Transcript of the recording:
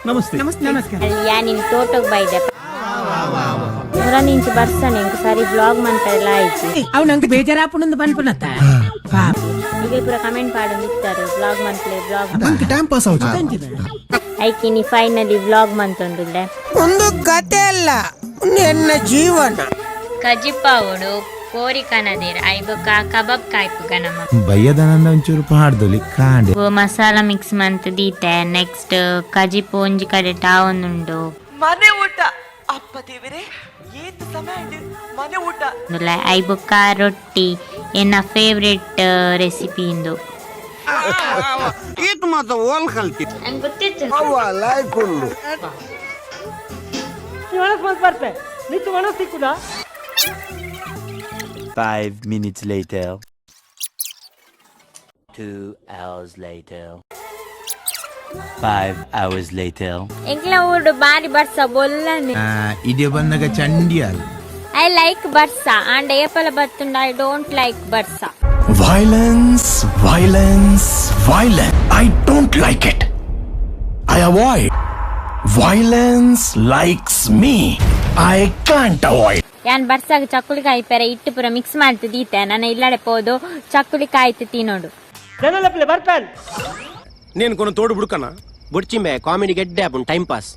ನಮಸ್ತೆ ನಮಸ್ತೆ ನಮಸ್ಕಾರ ಅಲ್ಲಿಯಾ ನೀನು ತೋಟಕ್ಕೆ ಬೈದೆ ಹೊರ ನಿಂಚು ಬರ್ಸಾನೆ ಇಂಕ ಸರಿ ಬ್ಲಾಗ್ ಮಾಡ್ತಾರಲ್ಲ ಆಯ್ತು ಅವ್ ನಂಗೆ ಬೇಜಾರಾಪುಣಂದು ಬಂದ್ಪುನತ್ತ ಈಗ ಪೂರ ಕಮೆಂಟ್ ಪಾಡು ನಿಂತಾರೆ ಬ್ಲಾಗ್ ಮಂತ್ಲೆ ಬ್ಲಾಗ್ ನಂಗೆ ಟೈಮ್ ಪಾಸ್ ಐಕಿ ನೀ ಫೈನಲಿ ಬ್ಲಾಗ್ ಮಂತೊಂದುಲ್ಲೆ ಒಂದು ಕತೆ ಅಲ್ಲ ನನ್ನ ಜೀವನ ಕಜಿಪ್ಪಾವುಡು ಕೋರಿ ಕನದಿರ ಐಬೊಕ್ಕ ಕಬಾಬ್ ಕಾಯ್ಪು ಗನಮ ಬಯ್ಯದನಂದ ಒಂಚೂರು ಪಾಡ್ದೊಲಿ ಕಾಂಡೆ ಮಸಾಲ ಮಿಕ್ಸ್ ಮಂತ್ ದೀತೆ ನೆಕ್ಸ್ಟ್ ಕಜಿಪ್ಪು ಒಂಜಿ ಕಡೆ ಟಾವೊಂದುಂಡು ಮನೆ ಊಟ ಅಪ್ಪ ದೇವರೇ ಏತ್ ಸಮಯ ಮನೆ ಊಟ ಐಬೊಕ್ಕ ರೊಟ್ಟಿ ಎನ್ನ ಫೇವ್ರೆಟ್ ರೆಸಿಪಿ ಇಂದು ಇದು ಮಾತ್ರ ಓಲ್ ಕಲ್ತಿ ನಂಗೆ ಗೊತ್ತಿತ್ತು ಬರ್ತೆ ನಿಂತು ಮನಸ್ಸು ಸಿಕ್ಕುದ 5 minutes later. 2 hours later. 5 hours later. ಎಂಕ್ಲ ಊಡು ಬಾರಿ ಬರ್ಸ ಬೊಲ್ಲನೆ ಇದೇ ಬಂದಾಗ ಚಂಡಿಯಲ್ ಐ ಲೈಕ್ ಬರ್ಸ ಅಂಡ್ ಏಪಲ ಬತ್ತುಂಡ ಐ ಡೋಂಟ್ ಲೈಕ್ ಬರ್ಸ Violence, violence, violence. I don't like it. I avoid. Violence likes me. I can't avoid. ಯಾನ್ ಬರ್ಸಾಗ ಚಕ್ಕುಲಿ ಕಾಯಿ ಪೆರೆ ಇಟ್ಟು ಪುರ ಮಿಕ್ಸ್ ಮಾಡ್ತು ದೀತೆ ನನ್ನ ಇಲ್ಲಡೆ ಪೋದು ಚಕ್ಕುಲಿ ಕಾಯ್ತು ತಿನ್ನೋಡು ಜನಲಪ್ಲೆ ಬರ್ತಾನೆ నేను కొన్ని తోడు బుడుకనా బొడిచింబే కామెడీ గెడ్డే టైం పాస్